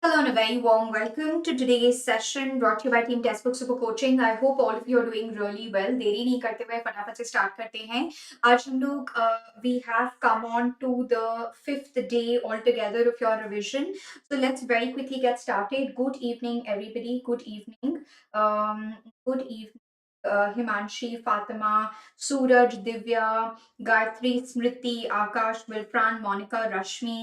Hello and a very warm welcome to today's session brought to you by Team Testbook Supercoaching. I hope all of you are doing really well. देरी नहीं करते हुए फटाफट से start करते हैं. आज हम लोग we have come on to the fifth day altogether of your revision. So let's very quickly get started. Good evening, everybody. Good evening. Good evening. Himanshi, Fatima, Suraj, Divya, Gayatri, Smriti, Akash, Wilfran, Monica, Rashmi,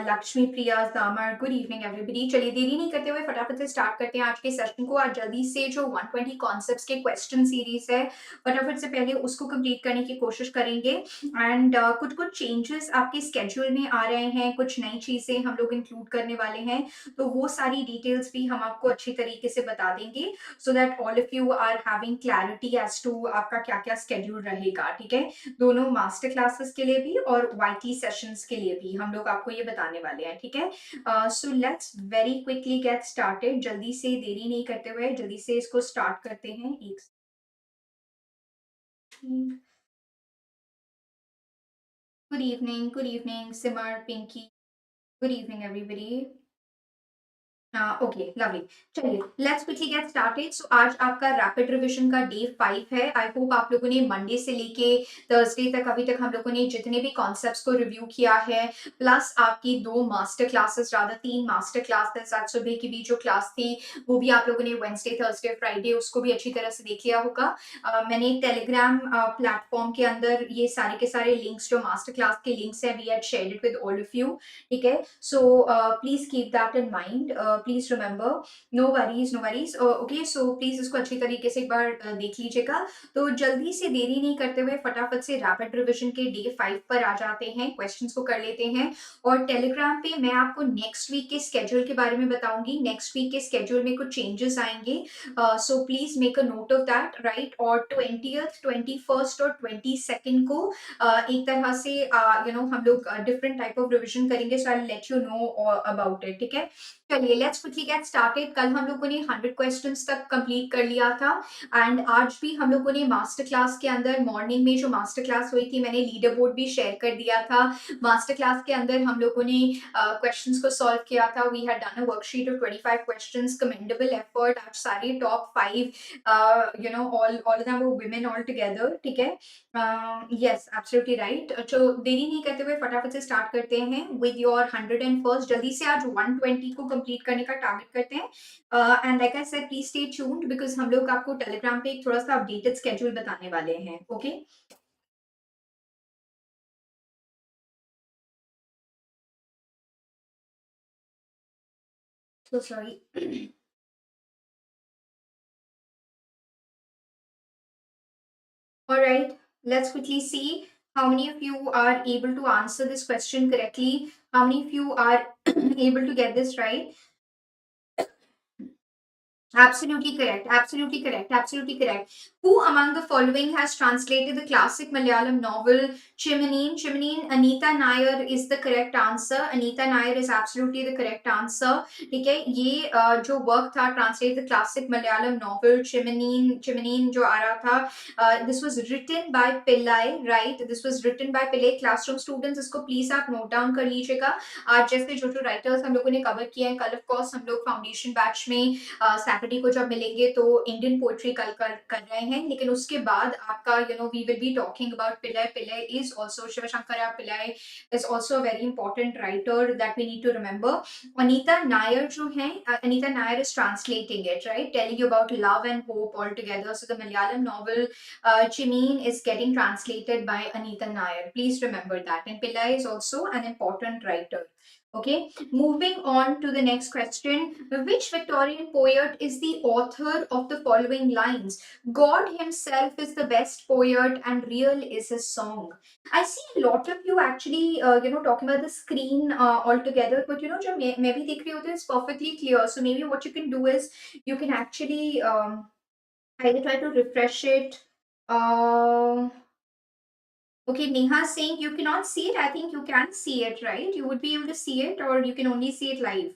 Lakshmi Priya जामर. Good evening everybody. चलिए देरी नहीं करते हुए फटाफट से start करते हैं आज के सेशन को. आज जल्दी से जो 120 कॉन्सेप्ट्स के क्वेश्चन सीरीज है फटाफट से पहले उसको कंप्लीट करने की कोशिश करेंगे. एंड कुछ कुछ चेंजेस आपके स्केड्यूल में आ रहे हैं, कुछ नई चीजें हम लोग इंक्लूड करने वाले हैं, तो वो सारी डिटेल्स भी हम आपको अच्छी तरीके से बता देंगे so that all of you are having clarity as to आपका क्या क्या स्केड्यूल रहेगा. ठीक है, दोनों मास्टर क्लासेस के लिए भी और वाईटी सेशंस के लिए भी हम लोग आपको ये बताने वाले हैं. ठीक है, so let's very quickly get started. जल्दी से देरी नहीं करते हुए जल्दी से इसको स्टार्ट करते हैं. एक good evening Simar, Pinky. Good evening everybody. Okay lovely. चलिए let's quickly get started. So आज आपका रैपिड रिवीजन का डे 5 है. आई होप आप लोगों ने मंडे से लेके थर्सडे तक अभी तक हम लोगों ने जितने भी कॉन्सेप्ट्स को रिव्यू किया है, प्लस आपकी 2 मास्टर क्लासेस, ज्यादा 3 मास्टर क्लासेस, आज सुबह की भी जो क्लास थी वो भी आप लोगों ने वेडनेसडे थर्सडे फ्राइडे उसको भी अच्छी तरह से देख लिया होगा. मैंने टेलीग्राम प्लेटफॉर्म के अंदर ये सारे के सारे लिंक्स जो मास्टर क्लास के लिंक्स हैं we had shared it with all of you. ठीक है, so please keep that in mind. Please remember. No worries no worries. Okay, so please इसको अच्छी तरीके से एक बार देख लीजिएगा. तो जल्दी से देरी नहीं करते हुए फटाफट से रैपिड रिवीजन के डे 5 पर आ जाते हैं. क्वेश्चंस को कर लेते हैं. और टेलीग्राम पे मैं आपको नेक्स्ट वीक के स्केड्यूल के बारे में बताऊंगी. नेक्स्ट वीक के स्केड्यूल में कुछ चेंजेस आएंगे, so please make a note of that. Right, और 20th 21st और 22nd को एक तरह से हम लोग डिफरेंट टाइप ऑफ रिवीजन करेंगे. So I let you know about it. ठीक है, चलिए लेट्स क्विकली गेट स्टार्टेड. कल हम लोगों ने 100 क्वेश्चंस तक कंप्लीट कर लिया था. एंड आज भी हम लोगों ने मास्टर क्लास के अंदर मॉर्निंग में जो मास्टर क्लास हुई थी मैंने लीडर बोर्ड भी शेयर कर दिया था. मास्टर क्लास के अंदर हम लोगों ने क्वेश्चंस को सॉल्व किया था. We had done a worksheet of 25 questions. Commendable effort. आज सारे top 5 all all of them were women all together. ठीक है, यस एब्सोल्युटली राइट. तो देरी नहीं करते हुए फटाफट से स्टार्ट करते हैं विद योर 101st. जल्दी से आज 120 को कंप्लीट करने का टारगेट करते हैं. And like I said please stay tuned because हम लोग आपको टेलीग्राम पे एक थोड़ा सा अपडेटेड स्केड्यूल बताने वाले हैं. Okay, so sorry. All right, let's quickly see how many of you are able to answer this question correctly. How many of you are able to get this right? Absolutely correct. Absolutely correct. Absolutely correct. Who among the following has translated the classic Malayalam novel Chiminine? Chiminine, Anita Nair is the correct answer. Anita Nair is absolutely the correct answer. ठीक है, ये जो work था translate the classic Malayalam novel Chemmeen. Chemmeen जो आ रहा था, this was written by Pillai. Right, this was written by Pillai. Classroom students इसको प्लीज आप नोट डाउन कर लीजिएगा. आज जैसे जो जो राइटर्स हम लोगों ने कवर किए हैं, कल ऑफ कोर्स हम लोग फाउंडेशन बैच में सैटरडे को जब मिलेंगे तो इंडियन पोएट्री कल कर रहे हैं, लेकिन उसके बाद आपका we will be talking about Pillai. Pillai is also Sivasankara Pillai is also very important writer that we need to remember. Anita Nair जो है, Anita Nair is translating it. Right, telling you about love and hope all together. So the Malayalam novel Chimeen is getting translated by Anita Nair. Please remember that. And Pillai is also an important writer. Okay, moving on to the next question. Which Victorian poet is the author of the following lines? God himself is the best poet and real is his song. I see a lot of you actually, talking about the screen altogether, but जो मैं भी देख रही होती हूँ, it's perfectly clear. So maybe what you can do is you can actually either try to refresh it. Uh, Okay, Neha saying you cannot see it. I think you can see it, right? You would be able to see it, or you can only see it live.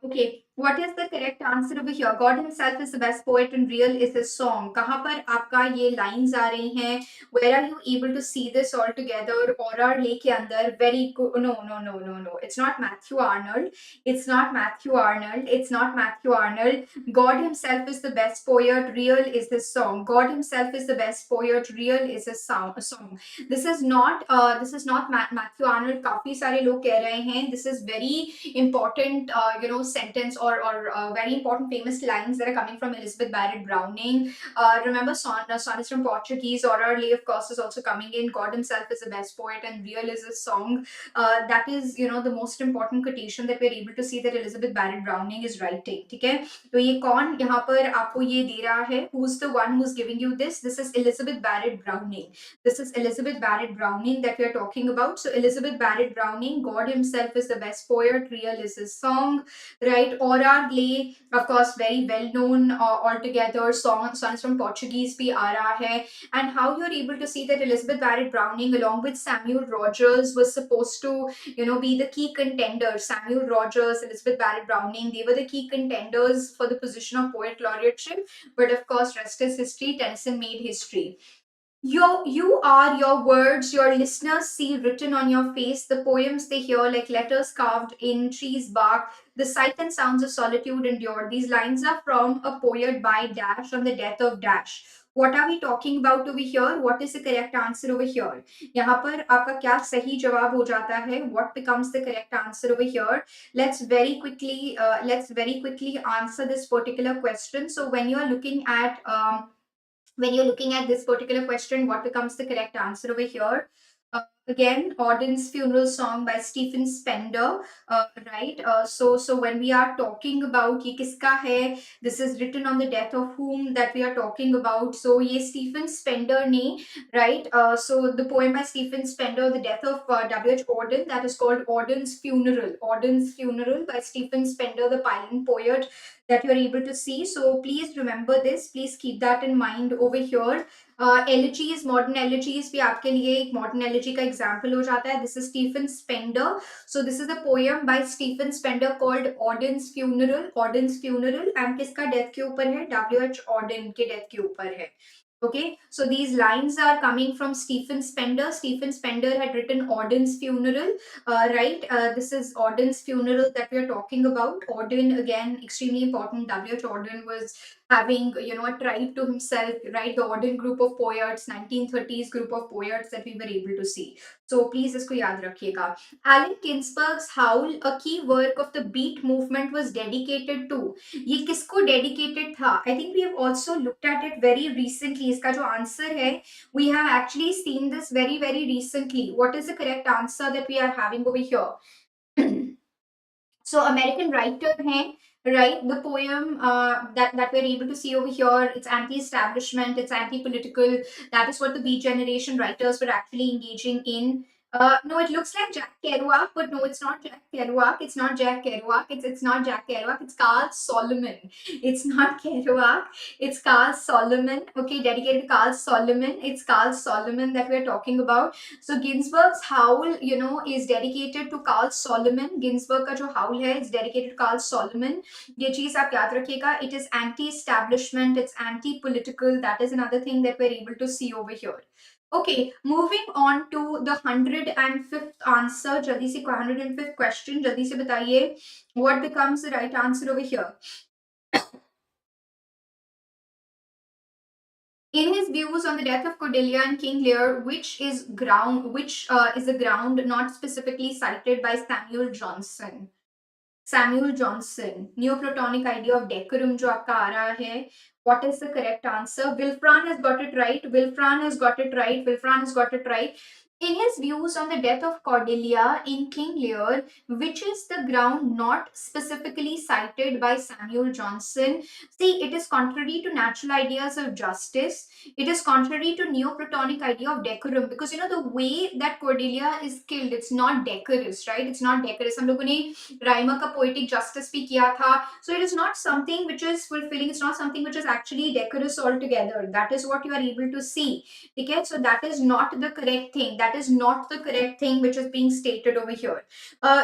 Okay, what is the correct answer over here? God himself is the best poet and real is his song. कहाँ पर आपका ये lines आ रही हैं? Where are you able to see this all together? और लेके अंदर very good. No, no, no, no, no. It's not Matthew Arnold. It's not Matthew Arnold. It's not Matthew Arnold. God himself is the best poet. Real is his song. God himself is the best poet. Real is his song. This is not. This is not Matthew Arnold. काफी सारे लोग कह रहे हैं. This is very important sentence or very important famous lines that are coming from Elizabeth Barrett Browning. Remember sonnets from Portuguese, or our lay of course is also coming in. God himself is the best poet and real is a song. That is the most important quotation that we're able to see that Elizabeth Barrett Browning is writing. ठीक है, तो ये कौन यहाँ पर आपको ये दे रहा है? Who's the one who's giving you this? This is Elizabeth Barrett Browning. This is Elizabeth Barrett Browning that we are talking about. So Elizabeth Barrett Browning, God himself is the best poet, real is his song, right? Aura Lay, of course, very well known altogether. Songs from Portuguese bhi aa raha hai. And how you're able to see that Elizabeth Barrett Browning, along with Samuel Rogers, was supposed to, be the key contenders. Samuel Rogers, Elizabeth Barrett Browning, they were the key contenders for the position of poet laureateship. But of course, rest is history. Tennyson made history. You are your words, your listeners see written on your face, the poems they hear like letters carved in trees' bark, the sight and sounds of solitude endured. These lines are from a poet by Dash on the death of Dash. What are we talking about over here? What is the correct answer over here? यहाँ पर आपका क्या सही जवाब हो जाता है? What becomes the correct answer over here? Let's very quickly answer this particular question. So when you're looking at this particular question, what becomes the correct answer over here? Again, Auden's Funeral Song by Stephen Spender, right? So when we are talking about ye kiska hai, this is written on the death of whom that we are talking about. So ye Stephen Spender ne, right? So the poem by Stephen Spender, the death of W.H. Auden, that is called Auden's Funeral. Auden's Funeral by Stephen Spender, the Pilan poet that you're able to see. So please remember this. Please keep that in mind over here. Elegies, modern elegies भी आपके लिए एक modern elegy का example हो जाता है. This is Stephen Spender. So this is a poem by Stephen Spender called Auden's Funeral. Auden's Funeral and किसका death के ऊपर है? W.H. Auden के death के ऊपर है. Okay, so these lines are coming from Stephen Spender. Stephen Spender had written Auden's Funeral, right? This is Auden's Funeral that we are talking about. Auden, again, extremely important. W.H. Auden was having, a tribe to himself, right? The Auden group of poets, 1930s group of poets that we were able to see. So please इसको याद रखिएगा. Allen Ginsberg's Howl, a key work of the Beat movement, was dedicated to. ये किसको dedicated था? I think we have also looked at it very recently. इसका जो answer है, we have actually seen this very, very recently. What is the correct answer that we are having over here? So American writer हैं, right? The poem that we're able to see over here, it's anti-establishment, it's anti-political. That is what the Beat Generation writers were actually engaging in. No, it looks like Jack Kerouac, but no, it's not Jack Kerouac. It's not Jack Kerouac. It's not Jack Kerouac. It's Carl Solomon. It's not Kerouac. It's Carl Solomon. Okay, dedicated to Carl Solomon. It's Carl Solomon that we're talking about. So Ginsberg's Howl, is dedicated to Carl Solomon. Ginsberg का जो Howl है, it's dedicated to Carl Solomon. ये चीज आप याद रखिएगा. It is anti-establishment. It's anti-political. That is another thing that we're able to see over here. Okay, moving on to the 105th answer. जल्दी से 105th question. जल्दी से बताइए. What becomes the right answer over here? In his views on the death of Cordelia and King Lear, which is a ground not specifically cited by Samuel Johnson. Samuel Johnson, Neoplatonic idea of decorum जो आपका आ रहा है. What is the correct answer? Wilfran has got it right. Wilfran has got it right. Wilfran has got it right. In his views on the death of Cordelia in King Lear, which is the ground not specifically cited by Samuel Johnson. See, it is contrary to natural ideas of justice. It is contrary to Neoplatonic idea of decorum, because the way that Cordelia is killed, it's not decorous, right? It's not decorous. हम लोगों ने राइमा का poetic justice भी किया था. So it is not something which is fulfilling. It's not something which is actually decorous altogether. That is what you are able to see. Okay, so that is not the correct thing. That That is not the correct thing which is being stated over here.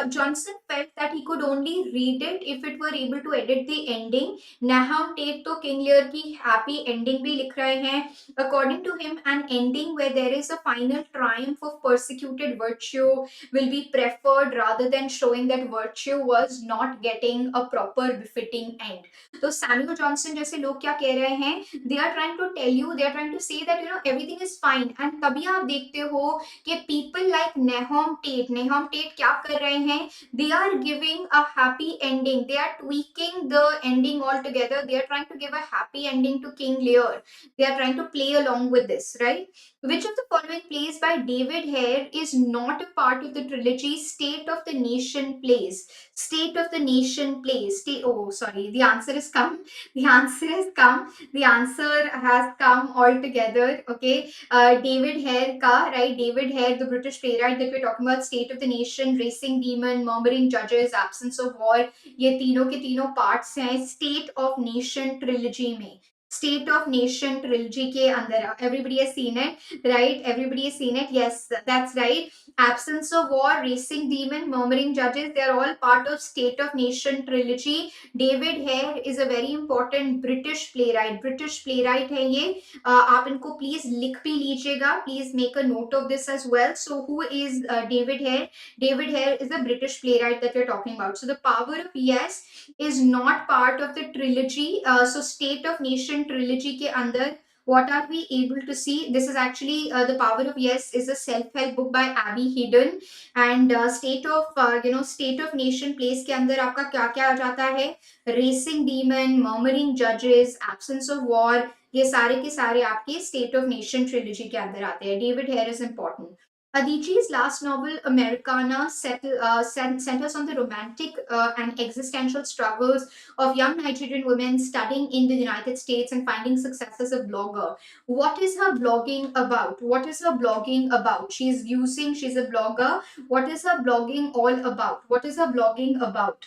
Johnson felt that he could only read it if it were able to edit the ending. Nahum Tate तो King Lear की happy ending भी लिख रहे हैं. According to him, an ending where there is a final triumph of persecuted virtue will be preferred rather than showing that virtue was not getting a proper befitting end. तो Samuel Johnson जैसे लोग क्या कह रहे हैं, they are trying to tell you, they are trying to say that everything is fine. And तभी आप देखते हो कि पीपल लाइक नेहम टेट क्या कर रहे हैं, they are giving a happy ending, they are tweaking the ending altogether, they are trying to give a happy ending to King Lear, they are trying to play along with this, right? Which of the following plays by David Hare is not a part of the trilogy State of the Nation plays? State of the Nation plays. Oh, sorry. The answer is come. The answer is come. The answer has come altogether. Okay. David Hare ka, right? David Hare, the British playwright that we're talking about, State of the Nation, Racing Demon, Murmuring Judges, Absence of War. ये तीनों के तीनों parts हैं State of Nation trilogy में. State of Nation trilogy के अंदर. Everybody has seen it, right? Everybody has seen it. Yes, that's right. Absence of War, Racing Demon, Murmuring Judges, they are all part of State of Nation trilogy. David Hare is a very important British playwright. British playwright है ये. आप इनको please लिख भी लीजिएगा. Please make a note of this as well. So who is David Hare? David Hare is a British playwright that we're talking about. So the Power of Yes is not part of the trilogy. So State of Nation trilogy के अंदर what are we able to see? This is actually The Power of Yes is a self-help book by Abby Hidden, and State of Nation plays के अंदर आपका क्या क्या आ जाता है? Racing Demon, Murmuring Judges, Absence of War, ये सारे के सारे आपके State of Nation trilogy के अंदर आते हैं. David Hare is important. Aditi's last novel, Americana, centers on the romantic and existential struggles of young Nigerian women studying in the United States and finding success as a blogger. What is her blogging about? What is her blogging about? She's a blogger. What is her blogging all about? What is her blogging about?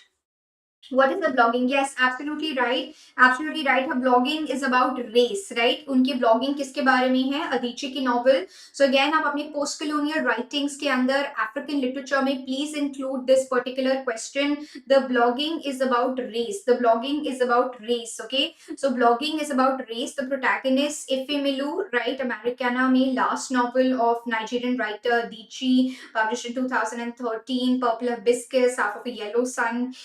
What is the blogging? Yes, absolutely right. Absolutely right. Her blogging is about race, right? उनकी blogging किसके बारे में है? अदिति की novel. So again, आप अपने post colonial writings के अंदर African literature में please include this particular question. The blogging is about race. The blogging is about race. Okay. So blogging is about race. The protagonist Ifemilu, right? Americana में last novel of Nigerian writer Adichie, published in 2013. Purple Hibiscus, Half of a Yellow Sun.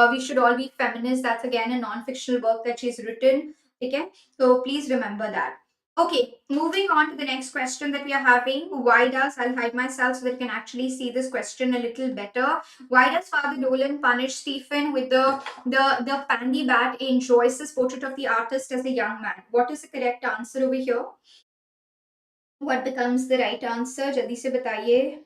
We should all be feminists. That's again a non-fictional work that she's written. Okay, so please remember that. Okay, moving on to the next question that we are having. Why does, I'll hide myself so that you can actually see this question a little better. Why does Father Dolan punish Stephen with the pandy bat in Joyce's portrait of the artist as a young man? What is the correct answer over here? What becomes the right answer? जल्दी से बताइए.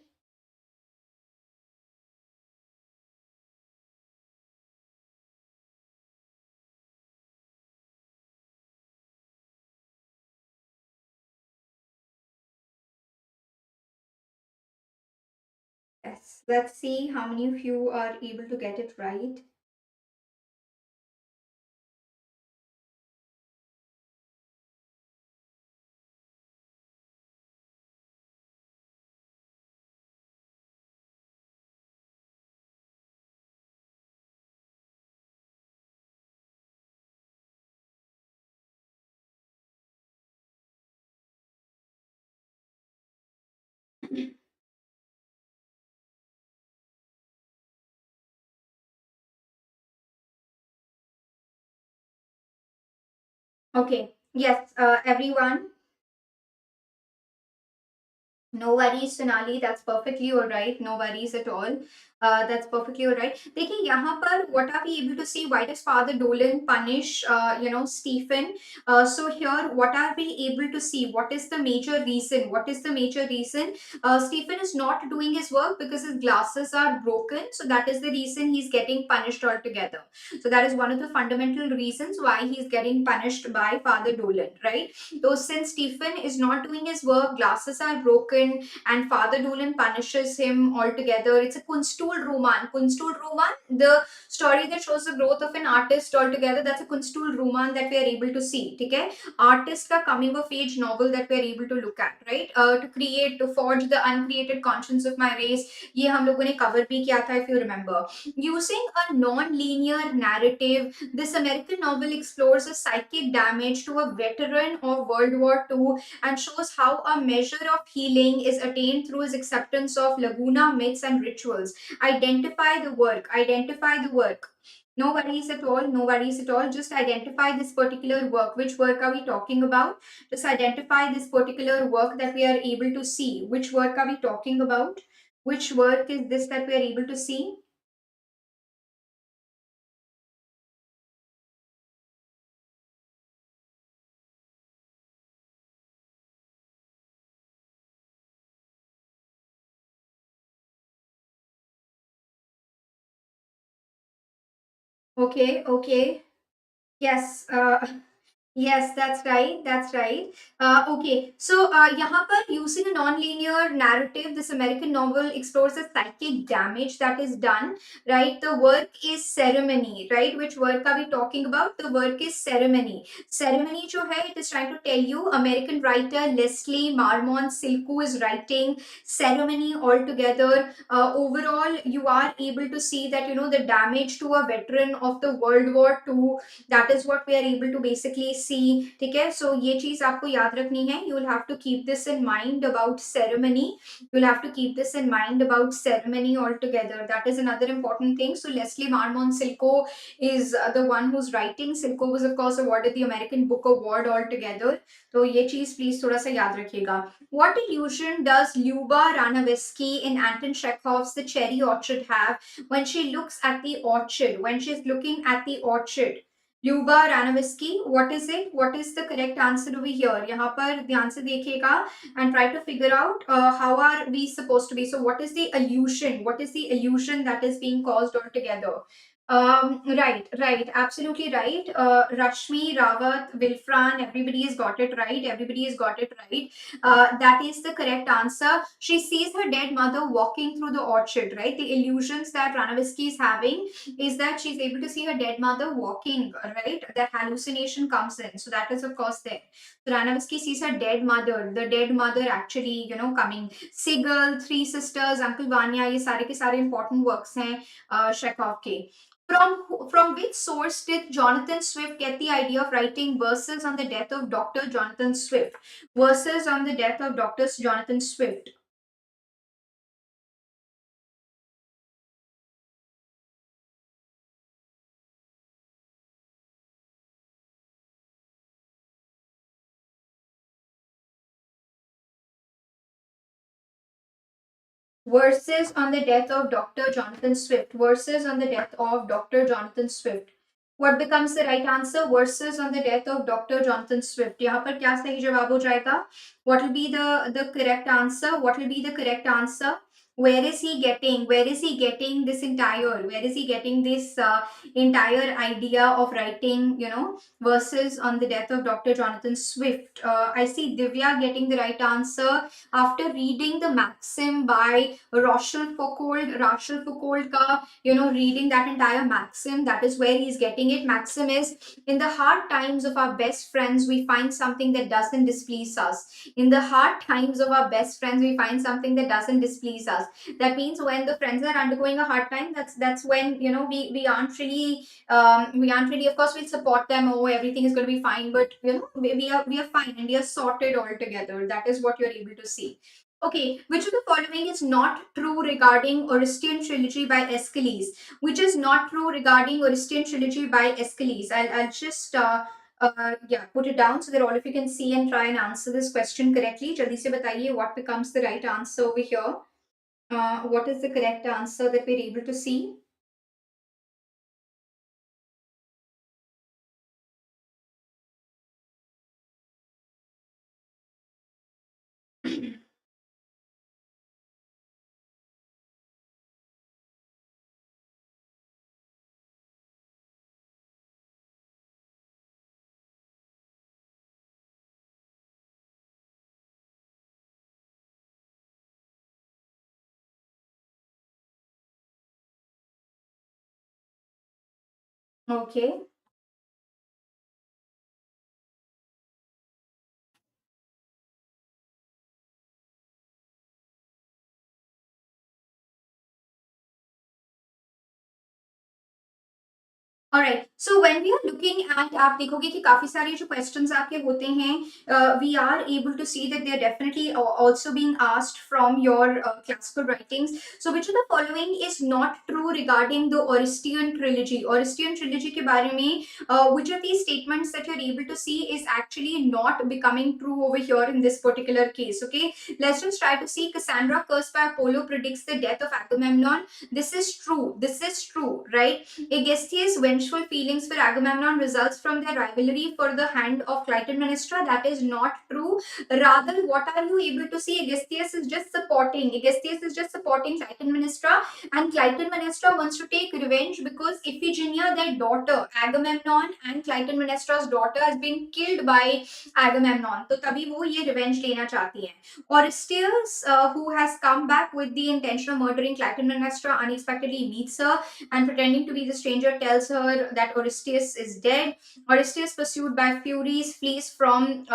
Yes, let's see how many of you are able to get it right. Okay, yes, everyone. No worries, Sonali. That's perfectly all right. No worries at all. That's perfectly all right. देखिए यहाँ पर what are we able to see? Why does Father Dolan punish Stephen? So here what are we able to see? What is the major reason? What is the major reason? Stephen is not doing his work because his glasses are broken. So that is the reason he's getting punished altogether. So that is one of the fundamental reasons why he's getting punished by Father Dolan, right? So since Stephen is not doing his work, glasses are broken, and Father Dolan punishes him altogether. It's a kunstut Kunstul Roman, the story that shows the growth of an artist altogether, that's a Kunstul Roman that we are able to see. Okay, artist का coming of age novel that we are able to look at, right? To forge the uncreated conscience of my race, ये हम लोगों ने cover भी किया था, if you remember. Using a non-linear narrative, this American novel explores the psychic damage to a veteran of World War II and shows how a measure of healing is attained through his acceptance of Laguna myths and rituals. Identify the work. No worries at all, no worries at all. Just identify this particular work. Which work are we talking about? Just identify this particular work that we are able to see. Which work are we talking about? Which work is this that we are able to see? Okay, okay. Yes, yes, that's right. That's right. Okay, so यहाँ पर using a non-linear narrative, this American novel explores the psychic damage that is done. Right, the work is ceremony. Right, which work are we talking about? The work is ceremony. Ceremony जो है, it is trying to tell you American writer Leslie Marmon Silko is writing ceremony altogether. Overall, you are able to see that the damage to a veteran of the World War II, that is what we are able to basically see. ठीक है, so ये चीज आपको याद रखनी है. You will have to keep this in mind about ceremony. You will have to keep this in mind about ceremony altogether. That is another important thing. So Leslie Marmon Silko is the one who's writing. Silko was of course awarded the American Book Award altogether. तो ये चीज please थोड़ा सा याद रखिएगा. What illusion does Lyuba Ranevsky in Anton Chekhov's The Cherry Orchard have when she looks at the orchard? When she's looking at the orchard, Lyuba Ranevsky, what is it? What is the correct answer over here? यहाँ पर ध्यान से देखिएगा and try to figure out how are we supposed to be. So what is the illusion? What is the illusion that is being caused altogether? Right, absolutely right. Rashmi, Rawat, Wilfran, everybody has got it right. Everybody has got it right. That is the correct answer. She sees her dead mother walking through the orchard, right? The illusions that Ranavsky is having is that she's able to see her dead mother walking, right? That hallucination comes in. So that is of course there. So Ranavsky sees her dead mother, the dead mother actually, coming. Seagull, Three Sisters, Uncle Vanya, ये सारे के सारे important works हैं Chekhov के. From which source did Jonathan Swift get the idea of writing verses on the death of Dr. Jonathan Swift? Verses on the death of Dr. Jonathan Swift. Verses on the death of Dr. Jonathan Swift. Verses on the death of Dr. Jonathan Swift. What becomes the right answer? Verses on the death of Dr. Jonathan Swift. यहाँ पर क्या सही जवाब हो जाएगा? What will be the correct answer? What will be the correct answer? Where is he getting? Where is he getting this entire? Where is he getting this entire idea of writing? Verses on the death of Dr. Jonathan Swift. I see Divya getting the right answer after reading the Maxim by Rochelle Foucault. Rochelle Foucault ka, reading that entire Maxim, that is where he's getting it. Maxim is, in the hard times of our best friends, we find something that doesn't displease us. In the hard times of our best friends, we find something that doesn't displease us. That means when the friends are undergoing a hard time, that's when we aren't really, of course we'll support them. Oh, everything is going to be fine, but we are fine and we are sorted all together. That is what you're able to see. Okay, which of the following is not true regarding Orestian trilogy by Aeschylus? Which is not true regarding Orestian trilogy by Aeschylus? I'll just put it down so that all of you can see and try and answer this question correctly. Jaldi se bataiye what becomes the right answer over here. What is the correct answer that we're able to see? Okay. All right so when we are looking at आप देखोगे कि काफी सारे जो questions आपके होते हैं we are able to see that they are definitely also being asked from your classical writings so which of the following is not true regarding the Oresteian trilogy Oresteian trilogy के बारे में which of these statements that you're able to see is actually not becoming true over here in this particular case. Okay, let's just try to see. Cassandra cursed by Apollo predicts the death of Agamemnon. This is true, this is true, right? Aegisthus' vengeful feelings for Agamemnon results from their rivalry for the hand of Clytemnestra. That is not true. Rather, what are you able to see? Aegisthus is just supporting. Aegisthus is just supporting Clytemnestra, and Clytemnestra wants to take revenge because Iphigenia, their daughter, Agamemnon and Clytemnestra's daughter, has been killed by Agamemnon. तो तभी वो ये revenge लेना चाहती हैं. Orestius, who has come back with the intention of murdering Clytemnestra, unexpectedly meets her and pretending to be the stranger tells her that Orestius is dead. Orestius, pursued by Furies, flees from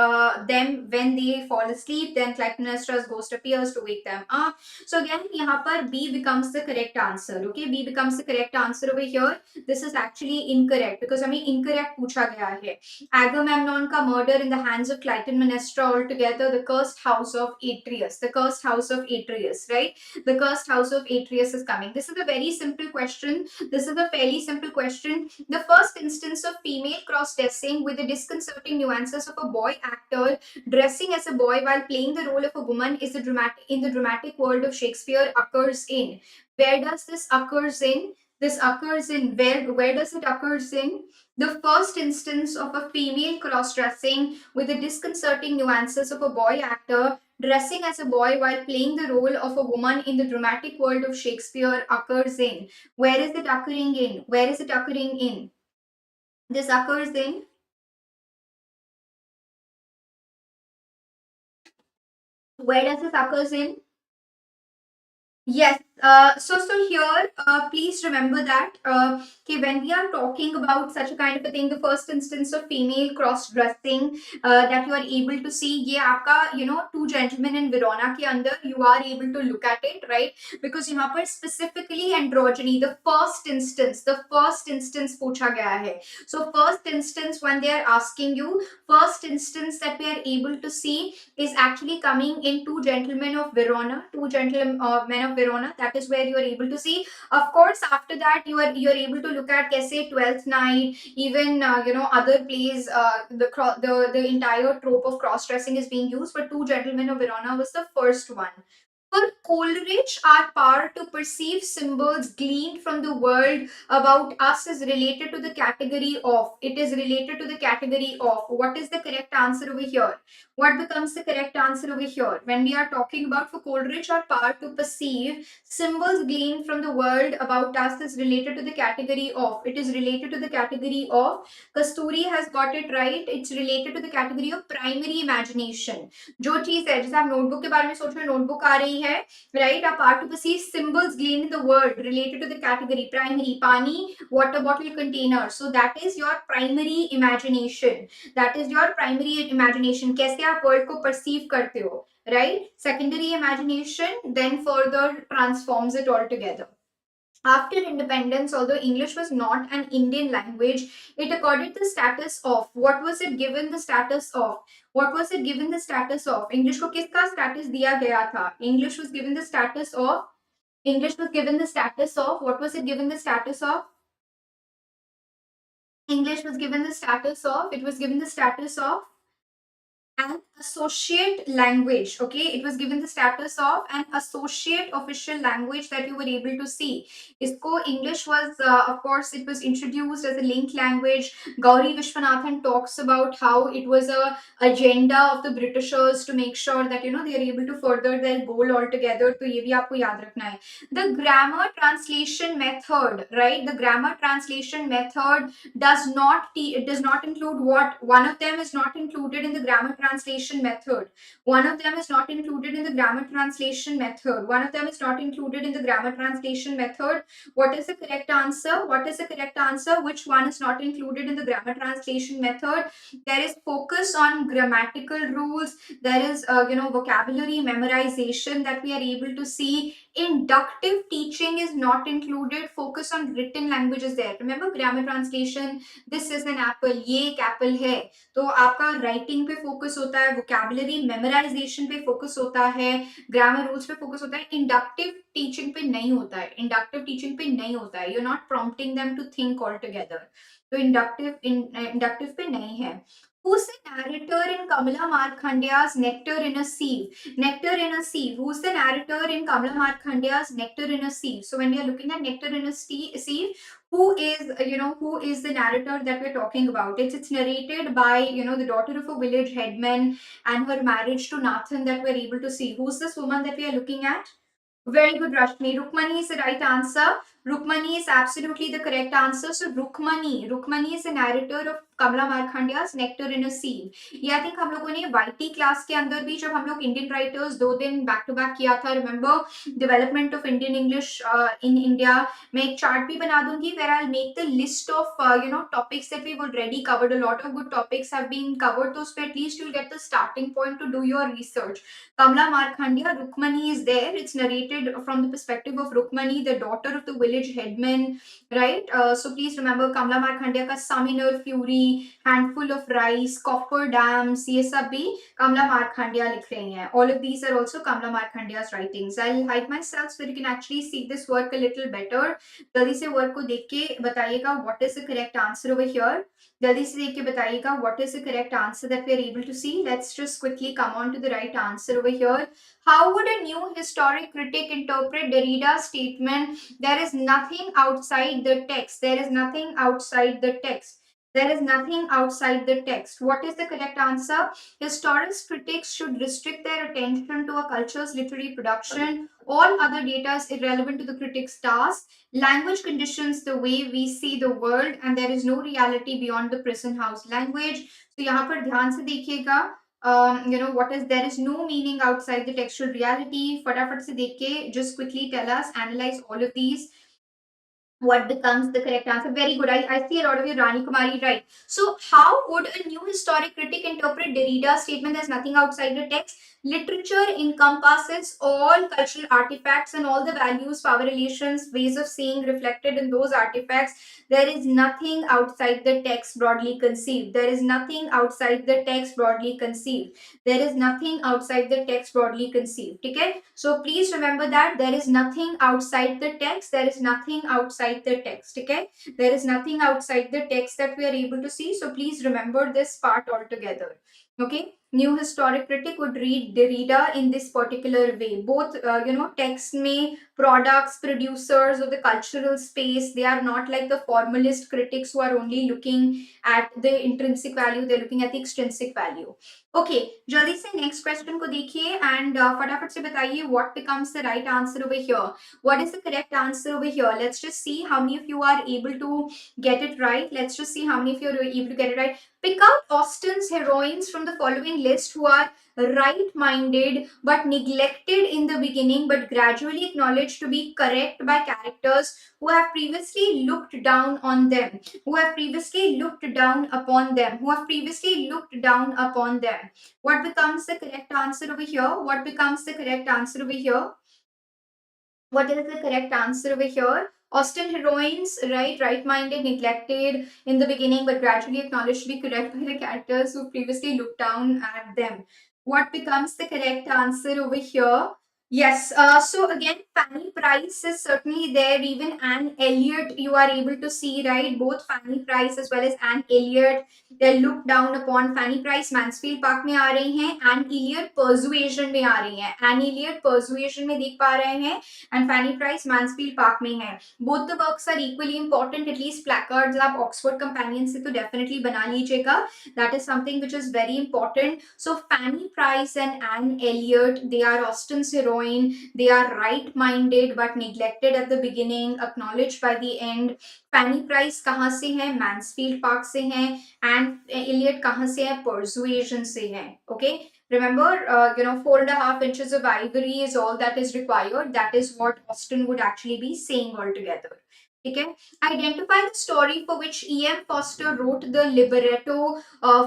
them when they fall asleep. Then Clytemnestra's ghost appears to wake them up. So again, यहाँ पर B becomes the correct answer. Okay, B becomes the correct answer over here. This is actually incorrect because हमें incorrect पूछा गया है. Agamemnon का murder in the hands of Clytemnestra altogether. The cursed house of Atreus. The cursed house of Atreus, right? The cursed house of Atreus is coming. This is a very simple question. This is a fairly simple question. The first instance of female cross-dressing with the disconcerting nuances of a boy actor dressing as a boy while playing the role of a woman is the dramatic in the dramatic world of Shakespeare occurs in. Where does this occurs in? This occurs in where does it occurs in? The first instance of a female cross-dressing with the disconcerting nuances of a boy actor dressing as a boy while playing the role of a woman in the dramatic world of Shakespeare occurs in. Where is it occurring in? Where is it occurring in? This occurs in. Where does this occurs in? Yes. So here, please remember that okay, when we are talking about such a kind of a thing, the first instance of female cross-dressing that you are able to see, ये आपका two gentlemen in Verona के अंदर you are able to look at it, right? Because यहाँ पर specifically androgyny, the first instance पूछा गया है. So first instance when they are asking you, first instance that we are able to see is actually coming in two gentlemen of Verona, two gentlemen men of Verona. That is where you are able to see. Of course, after that you are able to look at कैसे Twelfth Night, even other plays. The entire trope of cross dressing is being used, but Two Gentlemen of Verona was the first one. For Coleridge, our power to perceive symbols gleaned from the world about us is related to the category of. It is related to the category of. What is the correct answer over here? What becomes the correct answer over here? When we are talking about for Coleridge, our power to perceive symbols gleaned from the world about us is related to the category of. It is related to the category of. Kasturi has got it right. It's related to the category of primary imagination. जो चीज है जैसे आप notebook के बारे में सोच रहे हो नोटबुक आ रही है राइट आप are to see symbols glean in the word related to the category primary पानी water bottle container so that is your primary imagination that is your primary imagination कैसे आप वर्ल्ड को परसीव करते हो right secondary imagination then further transforms it all together. After independence, although English was not an Indian language, it accorded the status of. What was it given the status of? What was it given the status of? English को किसका status दिया गया था? English was given the status of. English was given the status of. What was it given the status of? English was given the status of. It was given the status of an associate language. Okay, it was given the status of an associate official language that you were able to see. Isko English was of course it was introduced as a link language. Gauri Vishwanathan talks about how it was a agenda of the Britishers to make sure that they are able to further their goal altogether. तो ये भी आपको याद रखना है. The grammar translation method, right? The grammar translation method does not include what? One of them is not included in the grammar translation method. One of them is not included in the grammar translation method. One of them is not included in the grammar translation method. What is the correct answer? What is the correct answer? Which one is not included in the grammar translation method? There is focus on grammatical rules. There is, vocabulary memorization that we are able to see. Inductive teaching is not included. Focus on written language is there. Remember grammar translation, this is an apple, ये एक apple है. तो आपका writing पे focus होता है, vocabulary memorisation पे focus होता है, ग्रामर रूल्स पे फोकस होता है. इंडक्टिव टीचिंग पे नहीं होता है. इंडक्टिव टीचिंग पे नहीं होता है. You are not prompting them to think all together. तो इंडक्टिव पे नहीं है. Who's the narrator in Kamala Markandeya's Nectar in a Sieve? Nectar in a Sieve. Who's the narrator in Kamala Markandeya's Nectar in a Sieve? So when we are looking at Nectar in a Sieve, who is the narrator that we're talking about? It's narrated by, the daughter of a village headman and her marriage to Nathan that we're able to see. Who's this woman that we are looking at? Very good, Rashmi. Rukmani is the right answer. Rukmani is absolutely the correct answer. So Rukmani is the narrator of Kamala Markandeya's Nectar in a Sieve. ये I think हम लोगों ने YT class के अंदर भी, जब हम लोग इंडियन राइटर्स 2 दिन बैक टू बैक किया था, remember development of Indian English in India, मैं एक चार्ट भी बना दूंगी where I'll make the list of topics that we've already covered. A lot of good topics have been covered, तो उसपे at least you'll get the starting point to do your research. Kamala Markandeya, Rukmani is there. It's narrated from the perspective of Rukmani, the daughter of the village headman, right? So please remember Kamala Markandeya का Seminal Fury, Handful of Rice, Copper Dams, ये सब भी Kamala Markandeya लिख रही हैं. All of these are also Kamala Markandeya's writings. I'll hide myself so that you can actually see this work a little better. जल्दी से work को देख के बताइएगा what is the correct answer over here. जल्दी से देख के बताइएगा what is the correct answer that we are able to see. Let's just quickly come on to the right answer over here. How would a new historic critic interpret Derrida's statement, there is nothing outside the text? There is nothing outside the text. There is nothing outside the text. What is the correct answer? Historic critics should restrict their attention to a culture's literary production. All other data is irrelevant to the critic's task. Language conditions the way we see the world, and there is no reality beyond the prison house language. So यहाँ पर ध्यान से देखिएगा. What is, there is no meaning outside the textual reality. फटाफट से देख के just quickly tell us, analyze all of these. What becomes the correct answer? Very good. I see a lot of you, Rani Kumari, right. So how would a new historic critic interpret Derrida's statement, there's nothing outside the text? Literature encompasses all cultural artifacts and all the values, power relations, ways of seeing reflected in those artifacts. There is nothing outside the text broadly conceived. There is nothing outside the text broadly conceived. There is nothing outside the text broadly conceived. Okay? So please remember that there is nothing outside the text. There is nothing outside the text. Okay? There is nothing outside the text that we are able to see. So please remember this part altogether. Okay? New historic critic would read Derrida in this particular way. Both, text में products, producers of the cultural space, they are not like the formalist critics who are only looking at the intrinsic value, they're looking at the extrinsic value. Okay, जल्दी से next question को देखिए and फटाफट से बताइए what becomes the right answer over here. What is the correct answer over here? Let's just see how many of you are able to get it right. Let's just see how many of you are able to get it right. Pick out Austen's heroines from the following list who are right-minded but neglected in the beginning but gradually acknowledged to be correct by characters who have previously looked down on them, who have previously looked down upon them, who have previously looked down upon them. What becomes the correct answer over here? What becomes the correct answer over here? What is the correct answer over here? Austen heroines, right? Right-minded, neglected in the beginning, but gradually acknowledged to be correct by the characters who previously looked down at them. What becomes the correct answer over here? Yes. So again, Fanny Price is certainly there. Even Anne Elliot, you are able to see, right? Both Fanny Price as well as Anne Elliot, they look down upon. Fanny Price Mansfield Park में आ रही हैं, Anne Elliot Persuasion में आ रही हैं. Anne Elliot Persuasion में देख पा रहे हैं, and Fanny Price Mansfield Park में है. Both the works are equally important. At least placards आप Oxford Companion से तो definitely बना लीजिएगा. That is something which is very important. So Fanny Price and Anne Elliot, they are Austen's heroines. heroine. They are right-minded but neglected at the beginning, acknowledged by the end. Fanny Price कहाँ से है? Mansfield Park से है. And Eliot कहाँ से है? Persuasion से है. Okay. Remember, 4.5 inches of ivory is all that is required. That is what Austen would actually be saying altogether. ठीक है. Identify the story for which E.M. Foster wrote the libretto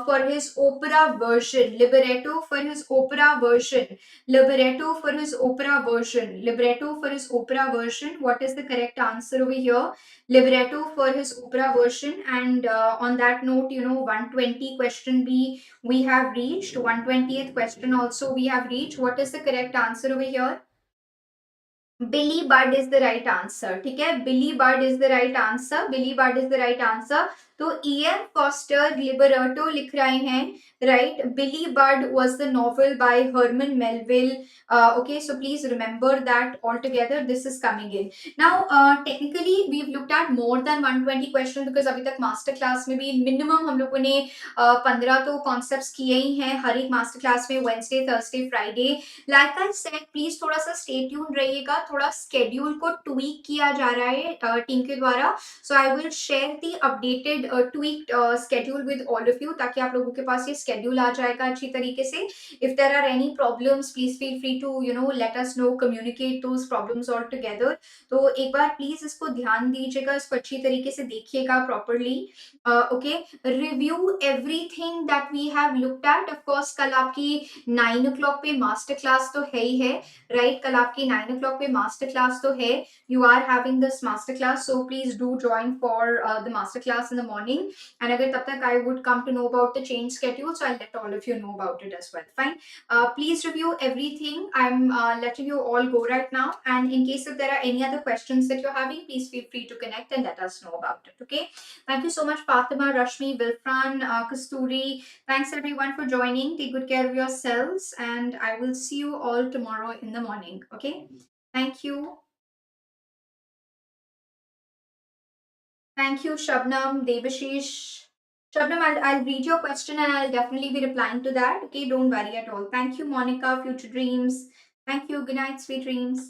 for his opera version. Libretto for his opera version. Libretto for his opera version. Libretto for his opera version. What is the correct answer over here? Libretto for his opera version. And on that note, 120 question B we have reached. 120th question also we have reached. What is the correct answer over here? Billy Budd is the right answer. ठीक है, Billy Budd is the right answer. Billy Budd is the right answer. तो E.M. Forster libretto लिख रहे हैं, right. Billy Budd was the novel by Herman Melville. Okay, so please remember that altogether this is coming in. Now, technically we've looked at more than 120 questions because अभी तक master class में भी minimum हम लोगों ने 15 तो concepts किए ही हैं हर एक मास्टर क्लास में, Wednesday, Thursday, Friday. Like I said, please थोड़ा सा स्टे ट्यून रहिएगा. थोड़ा स्केड्यूल को ट्वीक किया जा रहा है टीम के द्वारा. So I will share the updated tweaked schedule with all of you, ताकि आप लोगों के पास ये स्केड्यूल आ जाएगा अच्छी तरीके से. If there are any problems, please feel free to let us know, communicate those problems all together. तो एक बार प्लीज इसको ध्यान दीजिएगा, इसको अच्छी तरीके से देखिएगा properly. Okay, review everything that we have looked at. Of course कल आपकी 9 o'clock पे मास्टर क्लास तो है ही है, राइट. कल आपकी 9 o'clock पे मास्टर क्लास तो है. You are having this master class, so please do join for the master class in the morning. And agar tab tak I would come to know about the change schedule, so I'll let all of you know about it as well. Fine. Please review everything. I'm letting you all go right now. And in case if there are any other questions that you're having, please feel free to connect and let us know about it. Okay. Thank you so much, Fatima, Rashmi, Wilfran, Kasturi. Thanks everyone for joining. Take good care of yourselves, and I will see you all tomorrow in the morning. Okay. Thank you. Thank you, Shabnam, Devashish. Shabnam, I'll read your question and I'll definitely be replying to that. Okay, don't worry at all. Thank you, Monica, Future Dreams. Thank you. Good night, sweet dreams.